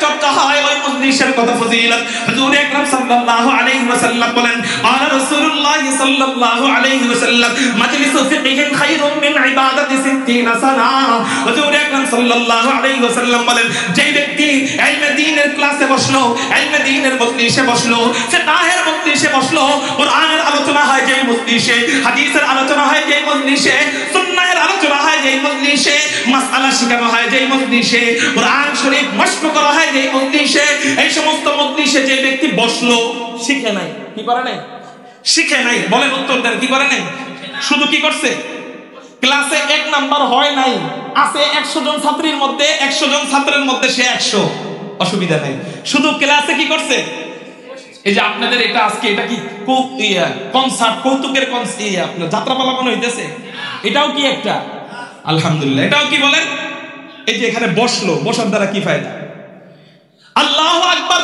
চর্চা হয় ওই মজলিসের কত ফজিলত। হুজুর আকরাম সাল্লাল্লাহু আলাইহি ওয়াসাল্লাম বলেন, আলা রাসূলুল্লাহ সাল্লাল্লাহু আলাইহি ওয়াসাল্লাম মাজলিসু ফিকহিন খায়রুম মিন ইবাদাতি 60 সানা। হুজুর আকরাম সাল্লাল্লাহু আলাইহি ওয়াসাল্লাম বলেন, যে ব্যক্তি ইলমে দ্বীনের ক্লাসে বসলো, ইলমে দ্বীনের মজলিসে বসলো, ফিকহের মজলিসে বসলো, কোরআনের আলোচনা হয় যেই মজলিসে, হাদিসের আলোচনা হয় যেই মজলিসে, সুন্নাহের আলোচনা হয় যেই মজলিসে, মাসআলা শেখানো হয় যেই মজলিসে, কোরআন শরীফ মশক করা হয় যেই মজলিসে, এই সমস্ত মজলিসে যে ব্যক্তি বসলো, শিখে নাই, কি করে নাই? শিখে নাই। বলেন উত্তর দেন, কি করে নাই? শুধু কি করছে? ক্লাসে 1 নাম্বার হয় নাই, আছে 100 জন ছাত্রীর মধ্যে, 100 জন ছাত্রের মধ্যে সে 100, অসুবিধা নাই। শুধু ক্লাসে কি করছে? এই যে আপনাদের এটা আজকে এটা কি কনসার্ট, কৌতুকের কনসার্ট, আপনার যাত্রাপালা মনে হইতেছে, এটাও কি একটা? আলহামদুলিল্লাহ, এটাও কি বলেন? এই যে এখানে বসলো, বসার দ্বারা কি ফায়দা? আল্লাহু আকবার।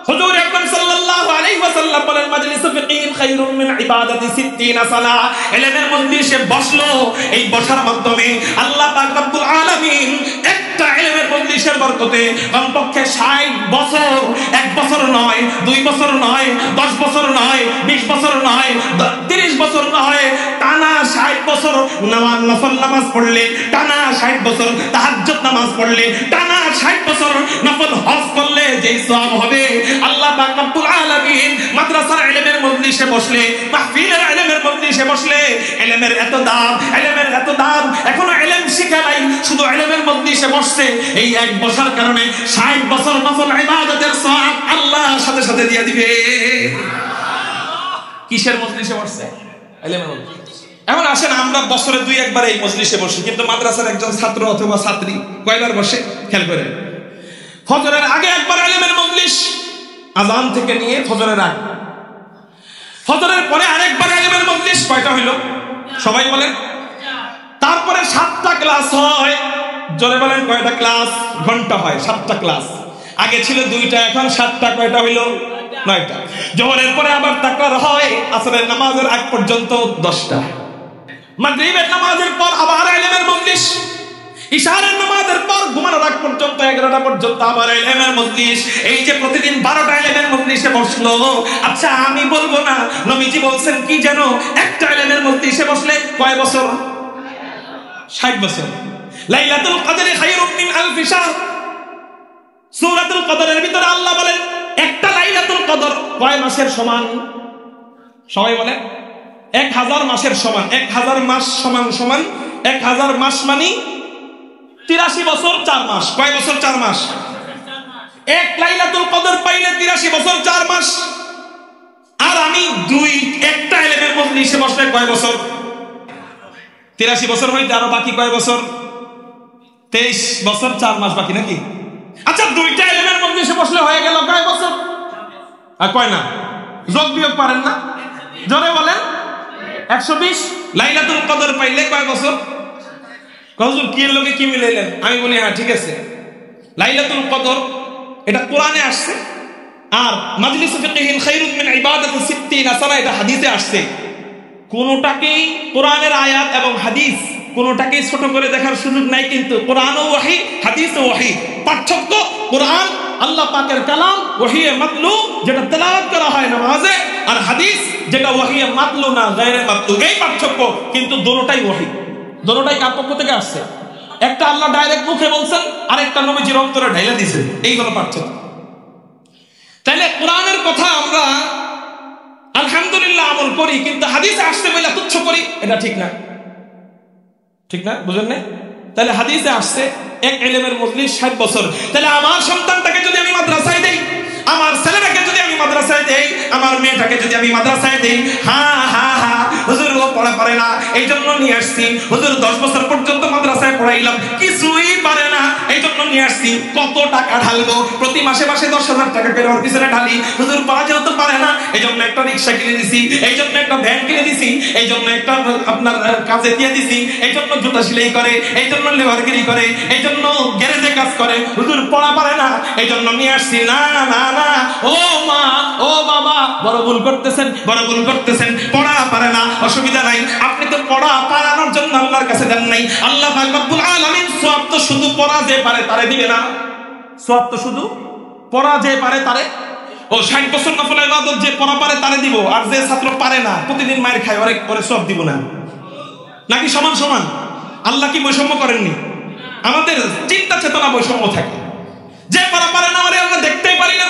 হুজুর আকরাম সাল্লাল্লাহু আলাইহি ওয়াসাল্লাম বলেন, মাজলিসু ফিকহিন খায়রুম মিন ইবাদাতি 60 সানা। ইলমের মজলিসে বসলো, এই বসার মাধ্যমে আল্লাহ পাক রব্বুল আলামিন একটা ইলমের মজলিসের বরকতে কমপক্ষে 60 বছর, 1 বছর নয়, 2 বছর নয়, 10 বছর নয়, 20 বছর নয়, 30 বছর নয়, টানা 60 বছর নফল নামাজ পড়লে, টানা 60 বছর তাহাজ্জুদ নামাজ পড়লে, টানা 60 বছর নফল হজ করলে যেই সওয়াব হবে, আল্লাহ পাক রব্বুল আলামিন মাদ্রাসার ইলমের মজলিসে বসলে, মাহফিলের ইলমের মজলিসে বসলে, ইলমের এত দাম, ইলমের এত দাম, এখনো ইলম শিখা নাই, শুধু ইলমের মজলিসে বসছে, এই 1 বছর কারণে 60 বছর নফল ইবাদতের সওয়াব আল্লাহ সাথে সাথে দিয়ে দিবে। কিসের মজলিসে বসছে? ইলমের মজলিসে। এখন আসেন, আমরা বছরে 2-1 বার এই মজলিসে বসি, কিন্তু মাদ্রাসার একজন ছাত্র অথবা ছাত্রী কয়বার বসে? খেয়াল করে। ফজরের আগে একবার ইলমের মজলিস, আযান থেকে নিয়ে ফজরের আগে। ফজরের পরে আরেকবার ইলমের মজলিস, কয়টা হইল? সবাই বলেন। তারপরে 7টা ক্লাস হয়, জোরে বলেন কয়টা ক্লাস? ঘন্টা হয় 7টা ক্লাস। আগে ছিল 2টা, এখন 7টা, কয়টা হইল? 9টা। জোহরের পরে আবার তাকরার হয়, আসরের নামাজের আগ পর্যন্ত 10টা। মাগরিবের নামাজের পর আবার ইলমের মজলিস, ইশারের নামাজের পর ঘুমানোর আগ পর্যন্ত 11টা পর্যন্ত আবার ইলমের মজলিস। এই যে প্রতিদিন 12টা ইলমের মজলিসে বসলো। আচ্ছা আমি বলবো না, নবীজি বলছেন কি জানো? একটা ইলমের মজলিসে বসলে কয় বছর? 60 বছর। লাইলাতুল কদরে খায়রুম মিন আলফি শাহর। সূরাতুল কদরের ভিতরে আল্লাহ বলেন একটা লাইলাতুল কদর কয় মাসের সমান? সবাই বলেন 1000 মাসের সমান। 1000 মাস সমান সমান 1000 মাস মানে 83 বছর 4 মাস। কয় বছর? 4 মাস। এক লাইলাতুল কদর পাইলে 83 বছর 4 মাস। আর আমি একটা ইলমের মজলিসে বসলে কয় বছর? 83 বছর হইতে আরো বাকি কয় বছর? 23 বছর 4 মাস বাকি নাকি? আচ্ছা 2টা ইলমের মজলিসে বসলে হয়ে গেল কয় বছর? আর কয় না? যোগ বিয়োগ পারেন না? জোরে বলেন। 120। লাইলাতুল কদর পাইলে কয় বছর? হুজুর কি এর লগে কি মিলাইলেন? আমি বলি হ্যাঁ ঠিক আছে, লাইলাতুল কদর এটা কোরআনে আসছে, আর মাজলিসু ফিকহিন খায়রুম মিন ইবাদাতি 60 সানা এটা হাদিসে আসছে। কোনটাকেই কোরআনের আয়াত এবং হাদিস কোনটাকেই ছোট করে দেখার সুযোগ নাই, কিন্তু কোরআনও ওহী, হাদিসও ওহী। পার্থক্য কোরআন আল্লাহ পাকের কালাম, ওহীয়ে মাতলু যেটা তেলাওয়াত করা হয় নামাজে, আর হাদিস যেটা ওহীয়ে মাতলু না, গায়রে মাতলু। এই পার্থক্য, কিন্তু দুটোটাই ওহী, দুটোটাই কার পক্ষ থেকে আসছে। একটা আল্লাহ ডাইরেক্ট মুখে বলছেন, আর একটা নবীজির অন্তরে ঢাইলা দিয়েছেন। এই হলো পার্থক্য। তাইলে কোরআনের কথা আমরা আলহামদুলিল্লাহ আমল করি, কিন্তু হাদিসে আসতে বলে তুচ্ছ করি, এটা ঠিক না। ঠিক না? বুঝেন না? তাহলে হাদিসে আসছে এক ইলমের মজলিস 60 বছর। তাহলে আমার সন্তানটাকে যদি আমি মাদ্রাসায় দেই, আমার ছেলেটাকে যদি আমি মাদ্রাসায় দেই, আমার মেয়েটাকে যদি আমি মাদ্রাসায় দেই, হুজুর ও পড়া পারে না, এই জন্য নিয়ে আসছি। হুজুর 10 বছর পর্যন্ত মাদ্রাসায় পড়াইলাম, কিছুই পারে না, এই জন্য নিয়ে আসছি। কত টাকা ঢালবো? প্রতি মাসে মাসে 10,000 টাকা করে ওর পিছনে ঢালি। হুজুর পড়া যেহেতু পারে না, এই জন্য একটা রিক্সা কিনে দিছি, এই জন্য একটা ভ্যান কিনে দিছি, এই জন্য একটা আপনার কাজে দিয়ে দিছি, এই জন্য জুতা সেলাই করে, এই জন্য লেবারগিরি করে, এই জন্য গ্যারেজে কাজ করে। হুজুর পড়া পারে না, এই জন্য নিয়ে আসছি। না না না, ও মা ও বাবা, বড় ভুল করতেছেন, বড় ভুল করতেছেন। পড়া পারে না, অসুবিধা নাই, আপনি তো পড়া পারানোর জন্য আল্লাহর কাছে দেন নাই। আল্লাহ পাক রব্বুল আলামিন সওয়াব তো শুধু পড়া যে পারে তারে দিবে না, সওয়াব তো শুধু পড়া যে পারে তারে, ও 60 বছর নফল ইবাদত যে পড়া পারে তারে দিব, আর যে ছাত্র পারে না প্রতিদিন মায়ের খায় ওরে সব দিব না? নাকি সমান সমান? আল্লাহ কি বৈষম্য করেননি? আমাদের চিন্তা চেতনা বৈষম্য থাকে। যে পড়া পারে না ওরে আমরা দেখতেই পারি না,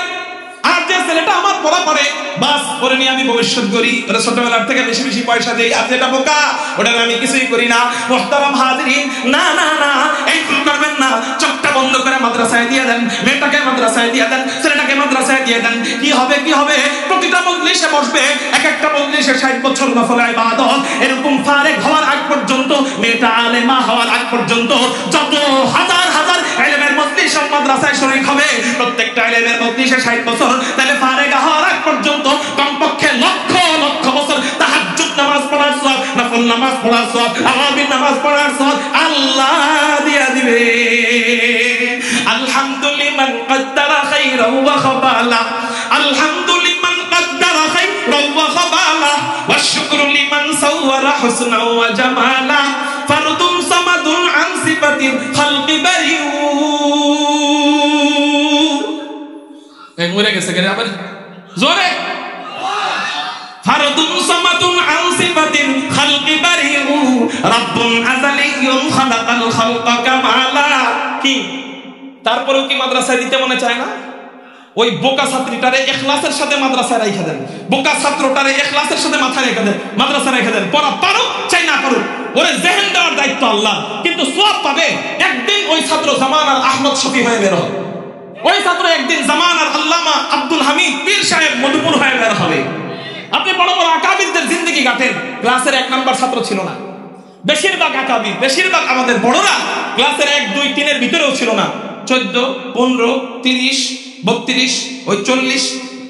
আর যে ছেলেটা আমার পড়া পারে বাস ওরে নিয়ে আমি ভবিষ্যৎ করি, ওরা ছোটবেলার থেকে বেশি বেশি পয়সা দেই, আর যেটা বোকা ওটা আমি কিছুই করি না। মুহতারাম হাজিরিন, না না না, এই ভুল করবেন না। চোখটা বন্ধ করে মাদ্রাসায় দিয়ে দেন, মেয়েটাকে মাদ্রাসায় দিয়ে দেন, ছেলেটাকে মাদ্রাসায় দিয়ে দেন। কি হবে কি হবে? প্রতিটা মজলিসে বসবে, এক একটা মজলিসে 60 বছর নফল ইবাদত, এরকম ফারেক হওয়ার আগ পর্যন্ত, মেয়েটা আলেমা হওয়ার আগ পর্যন্ত যত হাজার হাজার ইলমের মজলিস মাদ্রাসায় শরীক হবে, প্রত্যেকটা ইলমের মজলিসে 60 বছর, তাহলে ফারেক হওয়ার আগ পর্যন্ত কমপক্ষে লক্ষ লক্ষ বছর তাহাজ্জুদ নামাজ পড়ার সওয়াব, নফল নামাজ পড়ার সওয়াব, আওয়াবিন নামাজ পড়ার সওয়াব আল্লাহ দিয়া দিবে। আলহামদুলিল্লাহ কদ্দারা খাইরাও ওয়া খাবালা, আলহামদুলিল্লাহ কদ্দারা খাইরাও ওয়া খাবালা, ওয়া শুকরু লিমান সাওয়ারা হুসনা ওয়া জামালা, ফারদুন সামাদুন আন সিফাতিল খালকি বারিউ। এক মরে গেছে কেন আবার জোরে? ফারদুন সামাদুন আন সিফাতিল খালকি বারিউ, রাব্বুন আযালিয়্যুন খালাকাল খালকা কামালা। কি তারপরেও কি মাদ্রাসায় দিতে মনে চায় না? ওই বোকা ছাত্রীটারে ইখলাসের সাথে মাদ্রাসায় রাখা দেন, বোকা ছাত্রটারে ইখলাসের সাথে মাথায় রেখে দেন, মাদ্রাসায় রেখে দেন। পড়া পারো চাই না পারো, ওরে জেহেন দেওয়ার দায়িত্ব আল্লাহ, কিন্তু সওয়াব পাবে। একদিন ওই ছাত্র জামানার আহমদ শফি হয়ে বের হবে, ওই ছাত্র একদিন জামানার আল্লামা আব্দুল হামিদ পীর সাহেব মধুপুর হয়ে বের হবে। আপনি বড় বড় আকাবিরদের জিন্দেগি কাটেন, ক্লাসের 1 নাম্বার ছাত্র ছিল না। বেশিরভাগ আকাবির, বেশিরভাগ আমাদের বড়রা ক্লাসের 1, 2, 3 এর ভিতরেও ছিল না। 14, 15, 30, 32, ওই 40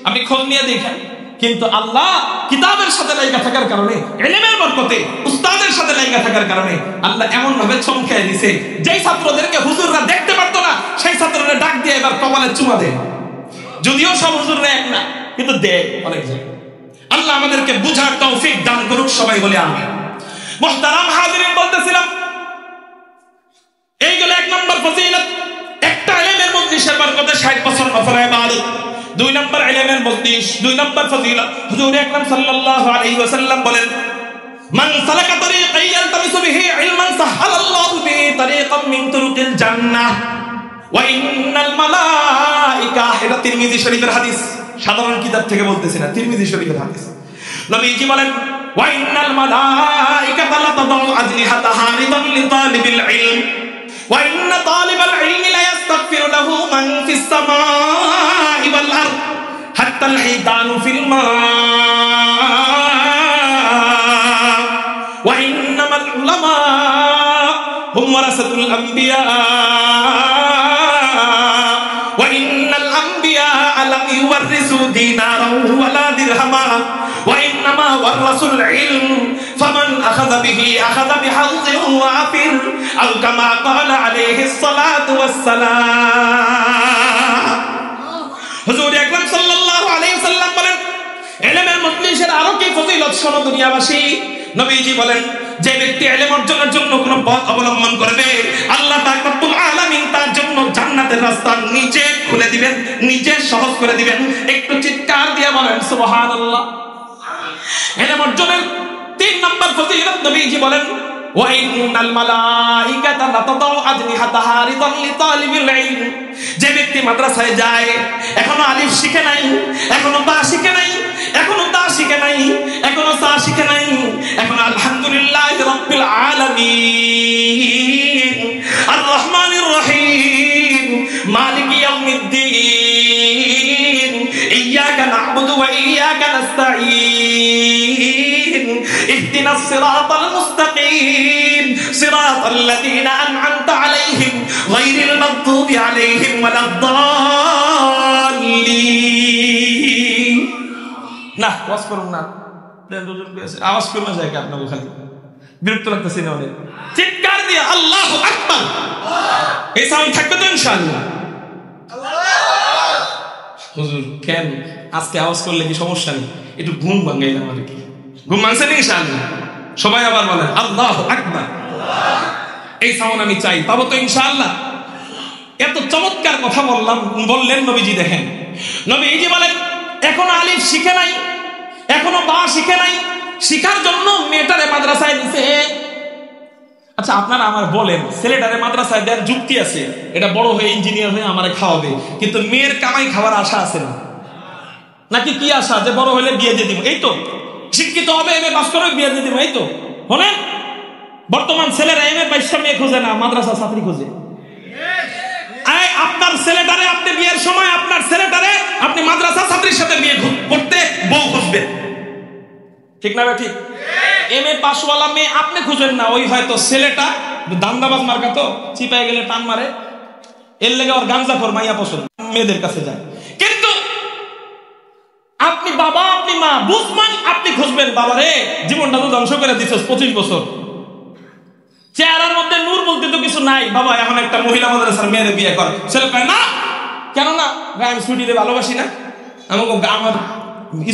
আপনি খোঁজ নিয়ে দেখেন। কিন্তু আল্লাহ কিতাবের সাথে লাগা থাকার কারণে, ইলমের বরকতে, উস্তাদের সাথে লাগা থাকার কারণে আল্লাহ এমন ভাবে চমকায় দিয়েছে, যেই ছাত্রদেরকে হুজুররা দেখতে পারতো না সেই ছাত্ররা ডাক দিয়ে এবার কপালে চুমা দেয়। যদিও সব হুজুররা এক না, কিন্তু দেয় অনেক জায়গায়। আল্লাহ আমাদেরকে বুঝার তৌফিক দান করুক, সবাই বলে আমিন। মুহতারাম হাজিরিন, বলতেছিলাম এইগুলো 1 নম্বর ফজিলত, একটা ইলমের মজলিসের বরকতে 60 বছর নফল ইবাদত। 2 নম্বর ইলমের মজলিস, 2 নম্বর ফজিলত, হুজুর আকরাম সাল্লাল্লাহু আলাইহি ওয়াসাল্লাম বলেন, মান সালাকা তরিকান ইয়ালতামিসু বিহি ইলমান সাহালাল্লাহু বিহি তরিকাম মিন তুরুকিল জান্নাহ ওয়া ইন্নাল মালায়েকা। এটা তিরমিজি শরীফের হাদিস, সাধারণ কিতাব থেকে বলতেছি না, তিরমিজি শরীফের হাদিস। নবীজি বলেন, ওয়া ইন্নাল মালায়েকাতা লা তাদাউ আজনিহাতাহা রিদান লিতালিবিল ইলম ওয়া ইন্না তালিবাল ইলমি লা ইস্তাগফিরু লাহু মান ফিস সামাই ওয়াল আরদ হাত্তাল হিতানু ফিল মা ওয়া ইন্নামাল উলামা হুম ওয়ারাসাতুল আমবিয়া ওয়া ইন্নাল আমবিয়া লাম ইউওয়ারিসু দিনারাও ওয়ালা দিরহামা ওয়া ইন্নামা ওয়ারাসুল ইলম ফামান আখাযা বিহি আখাযা বিহাযিন ওয়াফির আও কামা ক্বালা আলাইহিস সালাতু ওয়াস সালাম। হুজুর আকরাম সাল্লাল্লাহু আলাইহি ওয়াসাল্লাম বলেন, ইলমের মজলিসের আরো কি ফজিলত শোনো দুনিয়াবাসী। নবীজি বলেন, যে ব্যক্তি ইলম অর্জনের জন্য কোন পথ অবলম্বন করবে, আল্লাহ পাক রব্বুল আলামিন তার জন্য জান্নাতের রাস্তা নিজে খুলে দিবেন, নিজে সহজ করে দিবেন। একটু চিৎকার দিয়ে বলেন সুবহানাল্লাহ। ইলম অর্জনের 3 নম্বর ফজিলত নবীজি বলেন, ওয়া ইন্নাল মালায়েকাতা লা তাদাউ আজনিহাতাহা রিদান লিতালিবিল ইলম। যে ব্যক্তি মাদ্রাসায় যায়, এখনো আলিফ শিখে নাই, এখনো বা শিখে নাই, এখনো তা শিখে নাই, এখনো সা শিখে নাই, এখনো আলহামদুলিল্লাহি রাব্বিল আলামিন আর রহমানির রহিম মালিকি ইয়াউমিদ্দিন ইয়্যাকা না'বুদু ওয়া ইয়্যাকা নাস্তাঈন ইহদিনাস সিরাতাল মুস্তাকিম সিরাতাল লাযীনা আন'আমতা আলাইহিম গায়রিল মাগদুবি আলাইহিম ওয়ালাদ-দাল্লিন। না ওয়াজ করুন না, আওয়াজ করুন না, জায়গা আপনাকে খালি বিরক্ত লাগতেছে না অনেক। চিৎকার দিয়ে আল্লাহু আকবার, এই সাউন্ড থাকবে তো ইনশাআল্লাহ। হুজুর কেন আজকে আওয়াজ করলে কি সমস্যা নেই? একটু ঘুম ভাঙাইলাম আর কি, ঘুম ভাঙছে না ইনশাআল্লাহ। সবাই আবার বলেন আল্লাহু আকবার। এই সাউন্ড আমি চাই, পাবো তো ইনশাআল্লাহ। এত চমৎকার কথা বললেন নবীজি। দেখেন নবীজি বলেন এখনো আলিফ শিখে নাই, এখনো বা শিখে নাই, শিখার জন্য মেয়েটারে মাদ্রাসায় দিছে। আচ্ছা আপনারা আমার বলেন, ছেলেটারে মাদ্রাসায় দেওয়ার যুক্তি আছে, এটা বড় হয়ে ইঞ্জিনিয়ার হয়ে আমারে খাওয়াবে, কিন্তু মেয়ের কামাই খাওয়ার আশা আছে না নাকি? কি আশা? যে বড় হলে বিয়ে দিয়ে দিব, এই তো শিক্ষিত হবে, এমএ পাস করে বিয়ে দিয়ে দিব, এই তো। বলেন বর্তমান ছেলেরা এমএ পাইসা মেয়ে খুঁজে না, মাদ্রাসা ছাত্রী খুঁজে। আপনার ছেলেটারে আপনি বিয়ের সময় আপনার ছেলেটারে আপনি মাদ্রাসা ছাত্রীর সাথে বিয়ে করতে বউ খুঁজবেন, ঠিক না? ঠিক। এমএ পাসওয়ালা মেয়ে আপনি খুঁজেন না, ওই হয়তো ছেলেটা দান্দাবাজ মার্কা তো চিপায় গেলে টান মারে, এর লেগে ওর গাঞ্জাখোর মাইয়া পছন্দ, মেয়েদের কাছে যায়। কিন্তু আপনি বাবা, আপনি মা, বুঝমান আপনি খুঁজবেন, বাবা রে জীবনটা তো ধ্বংস করে দিছস 25 বছর, চেহারার মধ্যে নূর বলতে তো কিছু নাই, বাবা এখন একটা মহিলা মাদ্রাসার মেয়েদের বিয়ে কর। ছেলে কয় না, কেন না? আমি ছুটিতে ভালোবাসি না, আমাকে আমার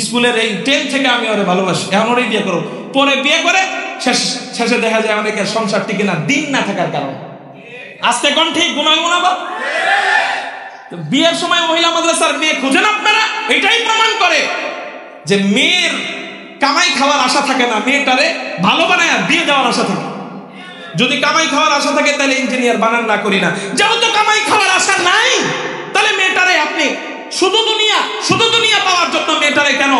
স্কুলের এই 10 থেকে আমি ওরে ভালোবাসি, এখন ওরেই বিয়ে করো। পরে বিয়ে করে শেষে দেখা যায় অনেকের সংসার টিকে না, দিন না থাকার কারণে। আজকে কোন ঠিক গুনাই গুনাবা? বিয়ের সময় মহিলা মাদ্রাসার মেয়ে খুঁজেন আপনারা, এটাই প্রমাণ করে যে মেয়ের কামাই খাওয়ার আশা থাকে না, মেয়েটারে ভালো বানায় বিয়ে দেওয়ার আশা থাকে। যদি কামাই খাওয়ার আশা থাকে তাহলে ইঞ্জিনিয়ার বানান না করি না, যেহেতু কামাই খাওয়ার আশা নাই তাহলে মেয়েটারে আপনি শুধু দুনিয়া পাওয়ার জন্য মেয়েটারে কেন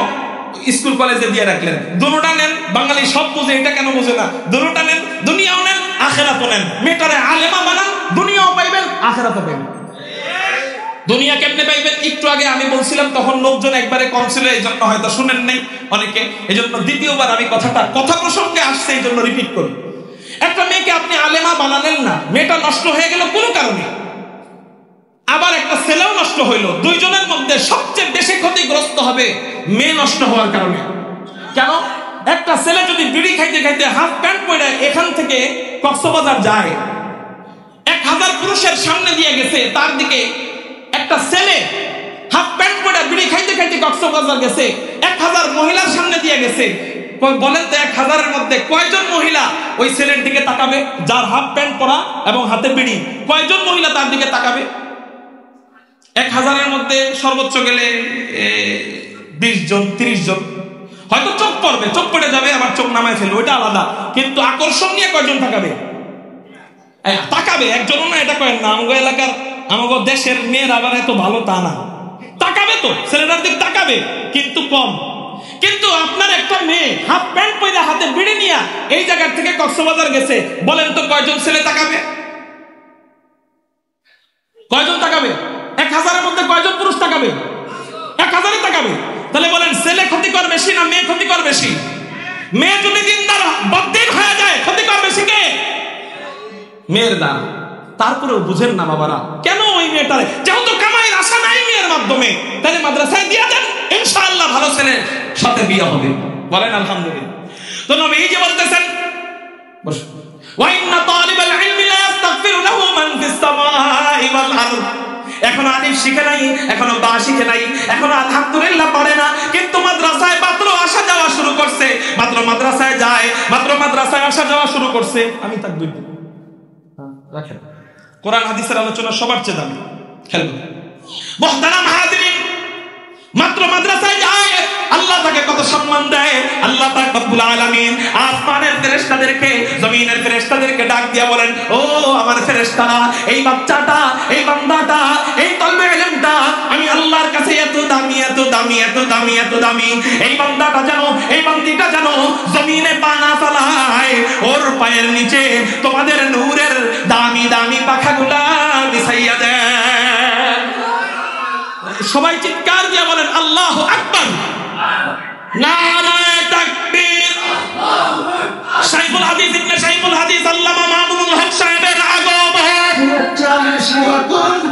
স্কুল কলেজে দিয়ে রাখলেন? দুটোটা নেন, বাঙালি সব বুঝে, এটা কেন বুঝে না? দুটোটা নেন, দুনিয়াও নেন আখেরাতও নেন, মেয়েটারে আলেমা বানান, দুনিয়াও পাইবেন আখেরাতও পাইবেন। দুনিয়া কেমনে পাইবেন? একটু আগে আমি বলছিলাম, তখন লোকজন একবারে কম ছিল, এই জন্য হয়তো শুনেন নাই অনেকে, এই জন্য দ্বিতীয়বার আমি কথা প্রসঙ্গে আসছে, এই জন্য রিপিট করি। একটা মেয়েকে আপনি আলেমা বানালেন না, মেয়েটা নষ্ট হয়ে গেল কোনো কারণে, আবার একটা ছেলেও নষ্ট হইল, দুইজনের মধ্যে সবচেয়ে বেশি ক্ষতিগ্রস্ত হবে মেয়ে নষ্ট হওয়ার কারণে। কেন? একটা ছেলে যদি বিড়ি খাইতে খাইতে হাফ প্যান্ট পরে এখান থেকে কক্সবাজার যায়, 1000 পুরুষের সামনে দিয়ে গেছে, তার দিকে একটা ছেলে হাফ প্যান্ট পরে বিড়ি খাইতে খাইতে কক্সবাজার গেছে, 1000 মহিলার সামনে দিয়ে গেছে, বলেন তো 1000-এর মধ্যে কয়জন মহিলা ওই ছেলের দিকে তাকাবে যার হাফ প্যান্ট পরা এবং হাতে বিড়ি? কয়জন মহিলা তার দিকে তাকাবে? 1000-এর মধ্যে সর্বোচ্চ গেলে 20 জন 30 জন, হয়তো চোখ পড়ে যাবে, আবার চোখ নামায় ফেলবে, ওইটা আলাদা, কিন্তু আকর্ষণ নিয়ে কয়জন তাকাবে? একজনও না, এটা কয়েন না। আমাদের এলাকার, আমাদের দেশের মেয়ের আবার এত ভালো তা না, তাকাবে তো, ছেলেটার দিক তাকাবে কিন্তু কম। কিন্তু আপনার একটা মেয়ে হাফ প্যান্ট পরে হাতে বিড়ি নিয়ে এই জায়গা থেকে কক্সবাজার গেছে, বলেন তো কয়জন ছেলে তাকাবে? কয়জন তাকাবে? 1000-এর মধ্যে কয়জন পুরুষ তাকাবে? 1000-ই তাকাবে। তাহলে বলেন ছেলে ক্ষতিকর বেশি না মেয়ে ক্ষতিকর বেশি? মেয়ে যদি দিনদার বদ্দিন হয়ে যায়, ক্ষতিকর বেশি কে? মেয়ের দান। তারপরেও বুঝেন না বাবারা, কেন ওই মেয়েটারে, যেহেতু কামাইয়ের আশা নাই মেয়ের মাধ্যমে, তাহলে মাদ্রাসায় দিয়ে দেন, ইনশাআল্লাহ ভালো ছেলের সাথে বিয়ে হবে। বলেন আলহামদুলিল্লাহ। তো নবী এই যে বলতেছেন, ওয়া ইন্না তালিবাল ইলমি লা ইস্তাগফিরু লাহু মান ফিস সামাই ওয়াল আরদ। এখনো আলিফ শিখে নাই, এখনো বা শিখে নাই, এখনো আলহামদুলিল্লাহ পড়ে না, কিন্তু মাদ্রাসায় মাত্র আসা যাওয়া শুরু করছে, মাত্র মাদ্রাসায় যায়, মাত্র মাদ্রাসায় আসা যাওয়া শুরু করছে। আমি তাকবীর দিব, রাখেন। কোরআন হাদিসের আলোচনা সবার চেয়ে দামি, খেলব। মুহতারাম হাজিরিন, মাত্র মাদ্রাসায় যায়, আল্লাহ তাকে কত সম্মান দেয়। আল্লাহ পাক রব্বুল আলামিন আসমানের ফেরেশতাদেরকে, জমিনের ফেরেশতাদেরকে ডাক দিয়া বলেন, ও আমার ফেরেশতারা, এই বাচ্চাটা, এই বান্দাটা, এই তলবে ইলমটা আমি আল্লাহর কাছে এত দামি, এত দামি, এত দামি, এত দামি, এই বান্দাটা জানো, এই বান্দিটা জানো জমিনে পা না ফেলায়, ওর পায়ের নিচে তোমাদের নূরের দামি দামি পাখাগুলা বিছাইয়া দেন। সবাই চিৎকার দিয়ে বলেন আল্লাহু আকবার, নারায়ে তাকবীর। শাইখুল হাদিস ইবনে শাইখুল হাদিস আল্লামা মামুনুল হক সাহেবের আগমন,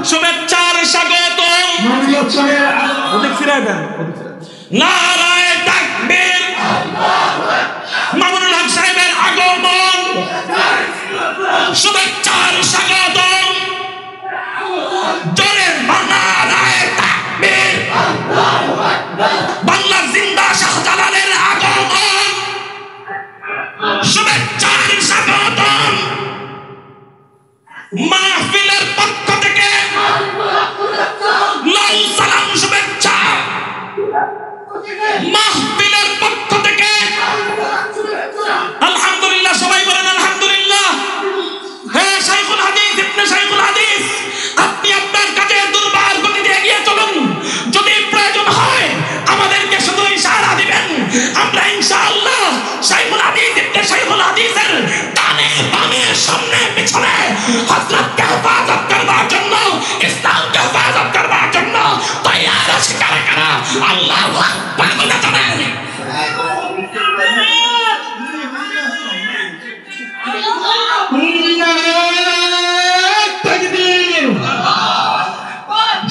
শুভেচ্ছার স্বাগতম। ওদিক ফিরে দেন, নারায়ে তাকবীর। মামুনুল হক সাহেবের আগমন, শুভেচ্ছার স্বাগতম। জোরে নারায়ে তাকবীর। বাংলার জিন্দা শাহজালালের আগমন, শুভেচ্ছার স্বাগতম। মাহফিলের পক্ষ থেকে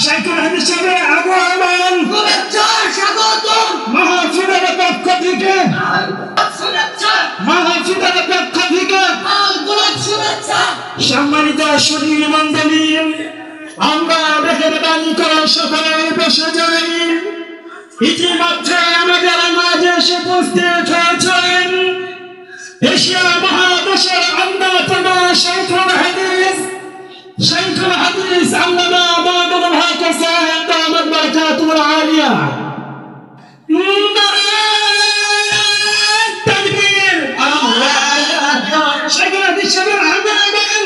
শাইখুল হাদিস সাহেবের আগমন শুভেচ্ছা স্বাগতম মাহফিলের পক্ষ থেকে মাহফিলের পক্ষ থেকে শুভেচ্ছা। সম্মানিত সুধী মণ্ডলী, আমরা দেখের দানি করে সকলে বসে যাই। ইতিমধ্যে আমাদের মাঝে এসে উপস্থিত হয়েছেন এশিয়া মহাদেশের অন্যতম শাইখুল হাদিস আল্লামা বাদল হক সাহেব দামাত বারকাতুল আলিয়া। তাকবীর, আল্লাহু আকবার। শাইখুল হাদিস সাহেবের আগমন।